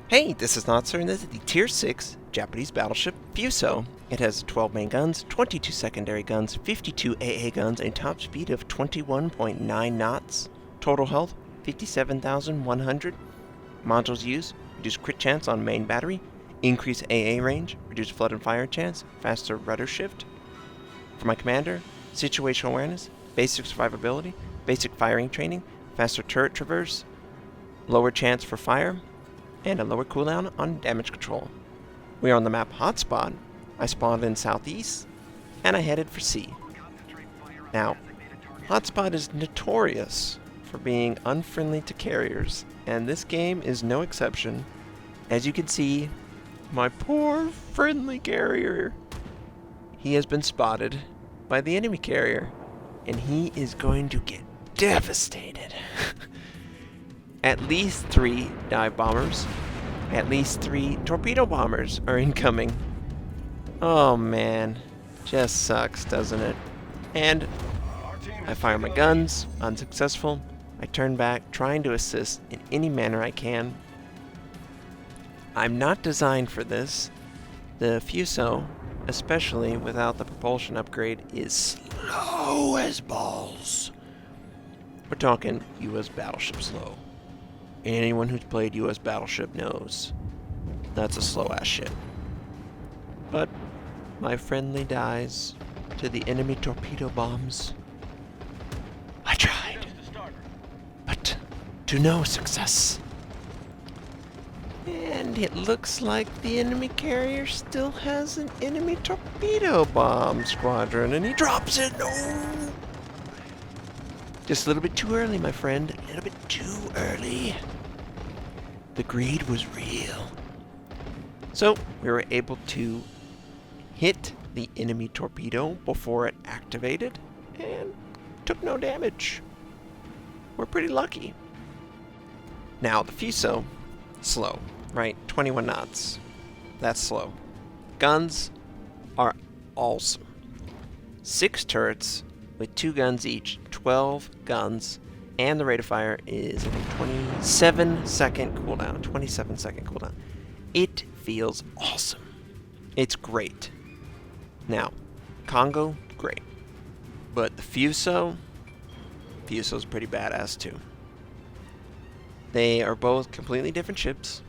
Hey, this is Notser, and this is the Tier 6 Japanese battleship Fuso. It has 12 main guns, 22 secondary guns, 52 AA guns, and a top speed of 21.9 knots. Total health, 57,100. Modules used, reduce crit chance on main battery, increase AA range, reduce flood and fire chance, faster rudder shift. For my commander, situational awareness, basic survivability, basic firing training, faster turret traverse, lower chance for fire, and a lower cooldown on damage control. We are on the map Hotspot. I spawned in southeast, and I headed for C. Now, Hotspot is notorious for being unfriendly to carriers, and this game is no exception. As you can see, my poor friendly carrier, he has been spotted by the enemy carrier, and he is going to get devastated. At least 3 dive bombers, at least 3 torpedo bombers are incoming. Oh man, just sucks, doesn't it? And I fire my guns, unsuccessful. I turn back, trying to assist in any manner I can. I'm not designed for this. The Fuso, especially without the propulsion upgrade, is slow as balls. We're talking US Battleship slow. Anyone who's played US Battleship knows that's a slow-ass shit. But my friendly dies to the enemy torpedo bombs. I tried, but to no success. And it looks like the enemy carrier still has an enemy torpedo bomb squadron, and he drops it. No! Just a little bit too early, my friend. A little bit too early. The greed was real. So, we were able to hit the enemy torpedo before it activated, and took no damage. We're pretty lucky. Now, the Fuso, slow, right? 21 knots. That's slow. Guns are awesome. 6 turrets with 2 guns each, 12 guns, and the rate of fire is a 27-second cooldown. 27-second cooldown. It feels awesome. It's great. Now, Congo, great. But the Fuso's pretty badass too. They are both completely different ships,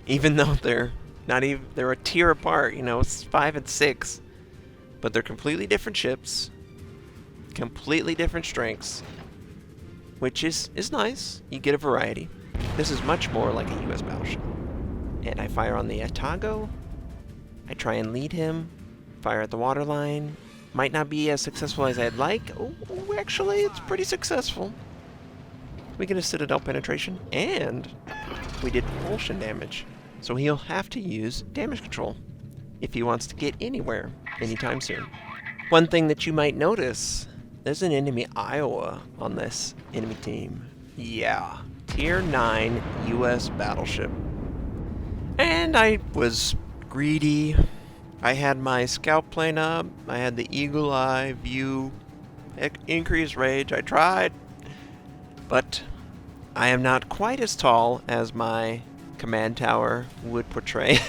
even though they're a tier apart. You know, it's 5 and 6, but they're completely different ships. Completely different strengths, which is nice. You get a variety. This is much more like a US battleship. And I fire on the Atago. I try and lead him. Fire at the waterline. Might not be as successful as I'd like. Oh, actually, it's pretty successful. We get a citadel penetration, and we did propulsion damage. So he'll have to use damage control if he wants to get anywhere anytime soon. One thing that you might notice, there's an enemy Iowa on this enemy team. Yeah, Tier 9 US battleship. And I was greedy. I had my scout plane up. I had the eagle eye view. Increased rage. I tried. But I am not quite as tall as my command tower would portray.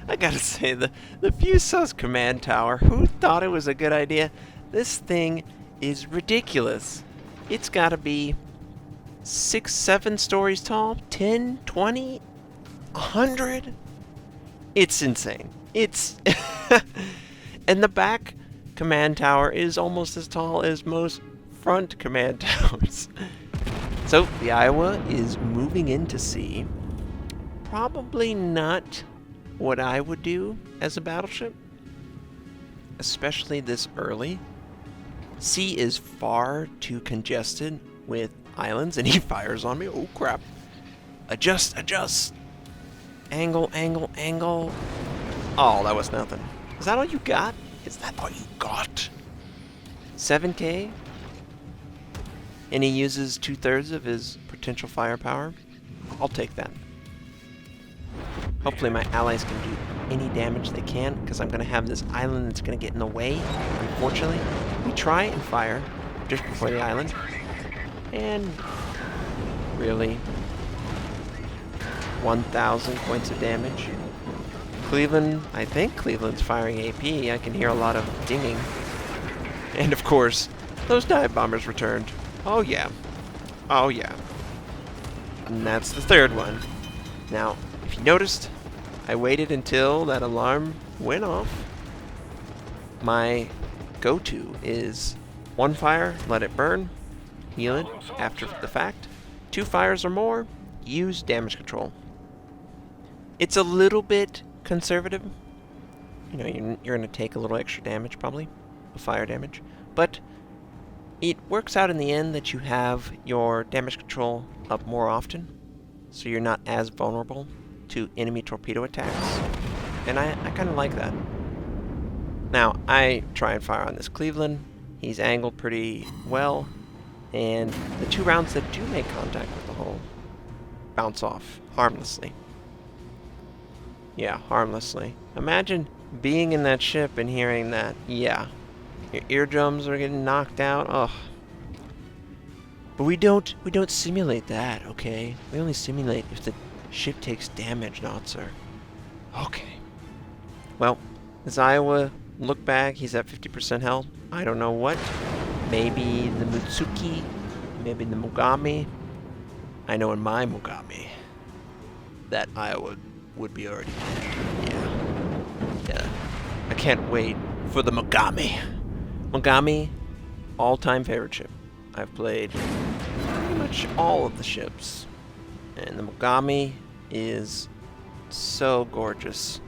I gotta say, the Fuso's command tower, who thought it was a good idea? This thing is ridiculous. It's gotta be 6, 7 stories tall, 10, 20, 100. It's insane. It's and the back command tower is almost as tall as most front command towers. So the Iowa is moving into C. Probably not what I would do as a battleship, especially this early. C is far too congested with islands, and he fires on me. Oh crap. Adjust. Angle. Oh, that was nothing. Is that all you got? Is that all you got? 7K? And he uses 2/3 of his potential firepower? I'll take that. Hopefully my allies can do any damage they can, because I'm going to have this island that's going to get in the way, unfortunately. We try and fire just before the island. And really, 1,000 points of damage. Cleveland, I think Cleveland's firing AP. I can hear a lot of dinging. And of course, those dive bombers returned. Oh yeah. Oh yeah. And that's the third one. Now, if you noticed, I waited until that alarm went off. My go-to is 1 fire, let it burn, heal it after the fact. 2 fires or more, use damage control. It's a little bit conservative. You know, you're going to take a little extra damage probably, fire damage. But it works out in the end that you have your damage control up more often, so you're not as vulnerable to enemy torpedo attacks. And I kind of like that. Now, I try and fire on this Cleveland. He's angled pretty well, and the 2 rounds that do make contact with the hull bounce off harmlessly. Yeah, harmlessly. Imagine being in that ship and hearing that. Yeah, your eardrums are getting knocked out. Ugh. But we don't simulate that, okay? We only simulate if the ship takes damage, Notser. Okay. Well, as Iowa look back, he's at 50% health. I don't know what. Maybe the Mutsuki, maybe the Mogami. I know in my Mogami that Iowa would be already dead. Yeah. I can't wait for the Mogami. Mogami, all-time favorite ship. I've played pretty much all of the ships, and the Mogami is so gorgeous.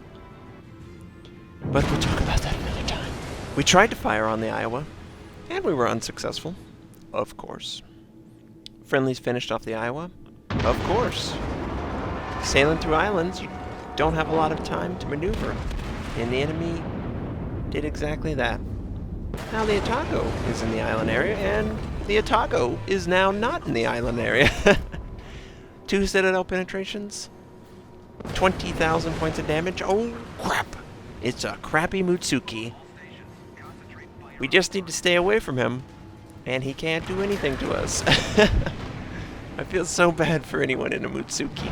But we'll talk about that another time. We tried to fire on the Iowa, and we were unsuccessful. Of course. Friendlies finished off the Iowa. Of course. Sailing through islands, you don't have a lot of time to maneuver, and the enemy did exactly that. Now the Otago is in the island area, and the Otago is now not in the island area. 2 Citadel penetrations, 20,000 points of damage. Oh, crap. It's a crappy Mutsuki. We just need to stay away from him, and he can't do anything to us. I feel so bad for anyone in a Mutsuki.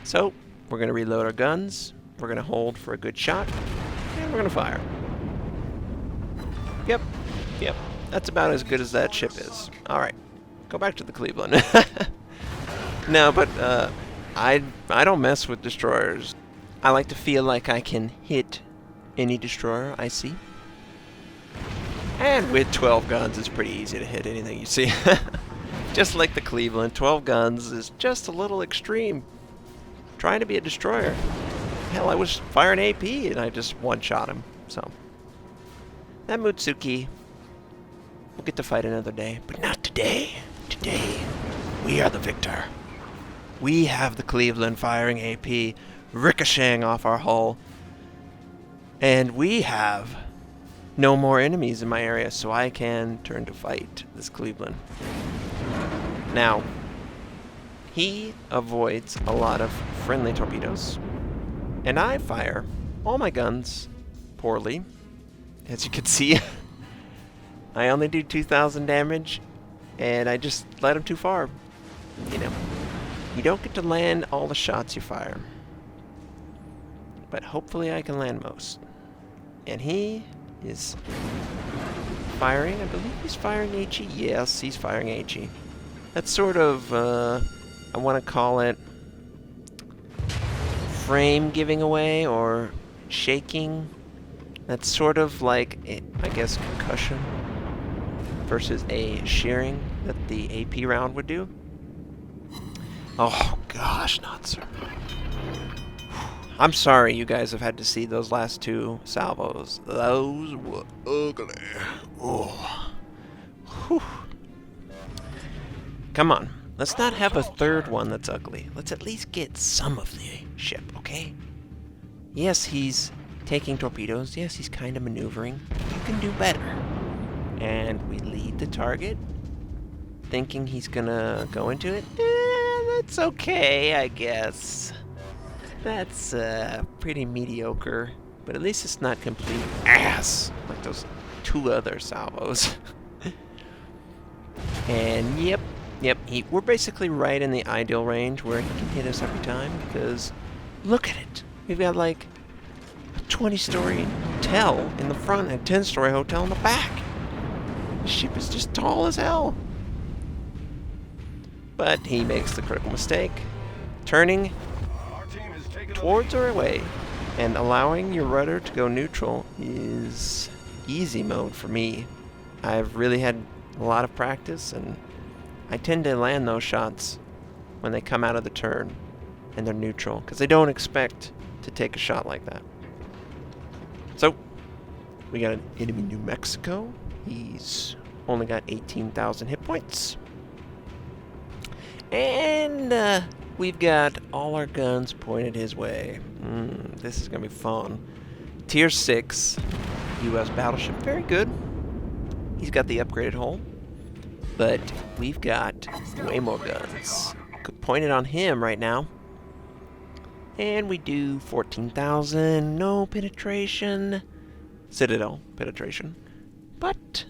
So, we're going to reload our guns, we're going to hold for a good shot, and we're going to fire. Yep, that's about as good as that ship is. Alright, go back to the Cleveland. No, but I don't mess with destroyers. I like to feel like I can hit any destroyer I see. And with 12 guns, it's pretty easy to hit anything you see. Just like the Cleveland, 12 guns is just a little extreme. Trying to be a destroyer. Hell, I was firing AP and I just one-shot him, so. That Mutsuki, we'll get to fight another day, but not today. Today, we are the victor. We have the Cleveland firing AP, ricocheting off our hull, and we have no more enemies in my area, so I can turn to fight this Cleveland. Now, he avoids a lot of friendly torpedoes, and I fire all my guns poorly. As you can see, I only do 2,000 damage, and I just let him too far. You know, you don't get to land all the shots you fire, but hopefully I can land most. And he is firing, I believe he's firing HE. Yes, he's firing HE. That's sort of, I want to call it frame giving away or shaking. That's sort of like, I guess, concussion versus a shearing that the AP round would do. Oh gosh, Notser. I'm sorry you guys have had to see those last 2 salvos. Those were ugly. Oh. Whew. Come on, let's not have a third one that's ugly. Let's at least get some of the ship, okay? Yes, he's taking torpedoes. Yes, he's kind of maneuvering. You can do better. And we lead the target, thinking he's gonna go into it. That's okay, I guess. That's pretty mediocre, but at least it's not complete ass like those 2 other salvos. And yep, Yep, we're basically right in the ideal range where he can hit us every time, because look at it. We've got like a 20-story hotel in the front and a 10-story hotel in the back. The ship is just tall as hell. But he makes the critical mistake, turning towards or away, and allowing your rudder to go neutral is easy mode for me. I've really had a lot of practice, and I tend to land those shots when they come out of the turn and they're neutral, because they don't expect to take a shot like that. So, we got an enemy New Mexico. He's only got 18,000 hit points. And we've got all our guns pointed his way. This is going to be fun. Tier 6 U.S. Battleship. Very good. He's got the upgraded hull. But we've got way more guns pointed on him right now. And we do 14,000. No penetration. Citadel penetration. But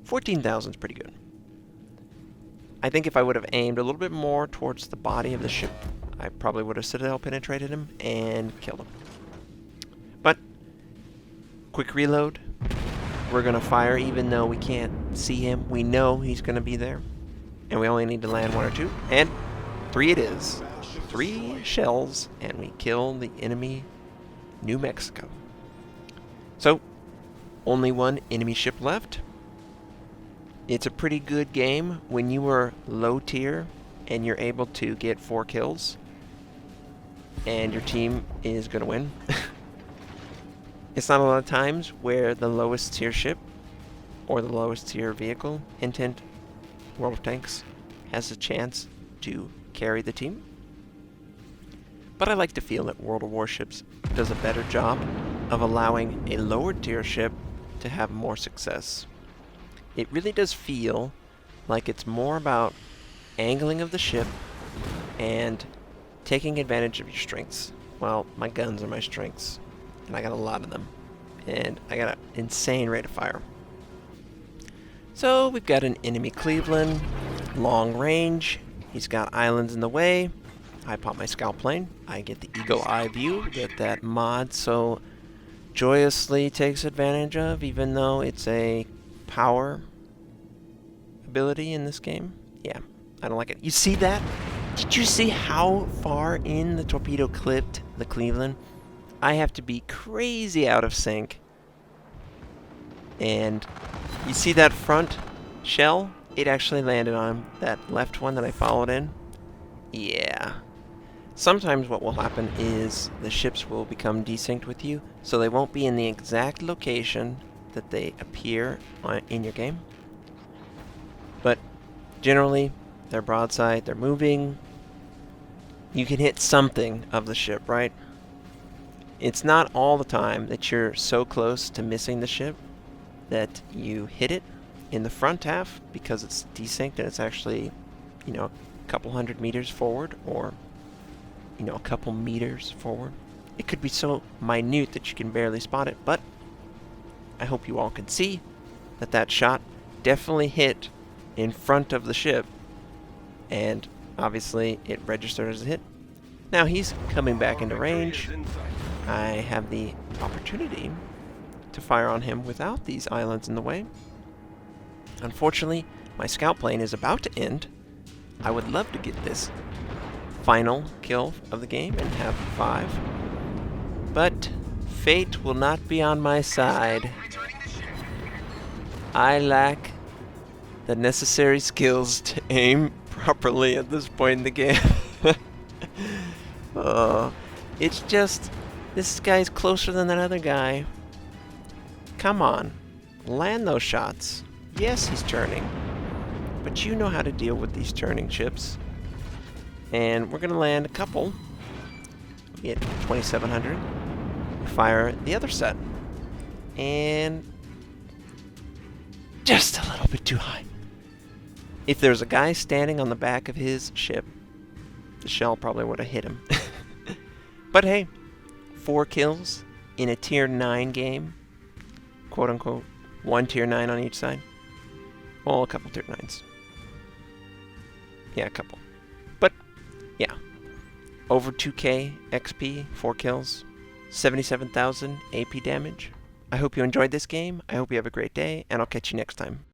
14,000 is pretty good. I think if I would have aimed a little bit more towards the body of the ship, I probably would have Citadel penetrated him and killed him. But, quick reload. We're going to fire even though we can't see him. We know he's going to be there. And we only need to land 1 or 2. And 3 it is. 3 shells, and we kill the enemy New Mexico. So, only 1 enemy ship left. It's a pretty good game when you are low tier and you're able to get 4 kills and your team is going to win. It's not a lot of times where the lowest tier ship or the lowest tier vehicle, hint hint, World of Tanks, has a chance to carry the team. But I like to feel that World of Warships does a better job of allowing a lower tier ship to have more success. It really does feel like it's more about angling of the ship and taking advantage of your strengths. Well, my guns are my strengths, and I got a lot of them, and I got an insane rate of fire. So we've got an enemy Cleveland, long range. He's got islands in the way. I pop my scout plane. I get the eagle eye view that mod so joyously takes advantage of, even though it's a power ability in this game. Yeah, I don't like it. You see that? Did you see how far in the torpedo clipped the Cleveland? I have to be crazy out of sync. And you see that front shell? It actually landed on that left one that I followed in. Yeah. Sometimes what will happen is the ships will become desynced with you, so they won't be in the exact location that they appear in your game. But generally, they're broadside, they're moving. You can hit something of the ship, right? It's not all the time that you're so close to missing the ship that you hit it in the front half because it's desynced and it's actually, a couple hundred meters forward, or a couple meters forward. It could be so minute that you can barely spot it, but I hope you all can see that shot definitely hit in front of the ship, and obviously it registered as a hit. Now he's coming back into range. I have the opportunity to fire on him without these islands in the way. Unfortunately, my scout plane is about to end. I would love to get this final kill of the game and have 5. But fate will not be on my side. I lack the necessary skills to aim properly at this point in the game. It's just, this guy's closer than that other guy. Come on, land those shots. Yes, he's turning, but you know how to deal with these turning ships. And we're gonna land a couple. We get 2,700. We fire the other set, and just a little bit too high. If there's a guy standing on the back of his ship, the shell probably would have hit him. But hey, 4 kills in a tier 9 game, quote unquote, 1 tier 9 on each side. Well, a couple tier 9s. Yeah, a couple. But, yeah. Over 2k XP, 4 kills, 77,000 AP damage. I hope you enjoyed this game. I hope you have a great day, and I'll catch you next time.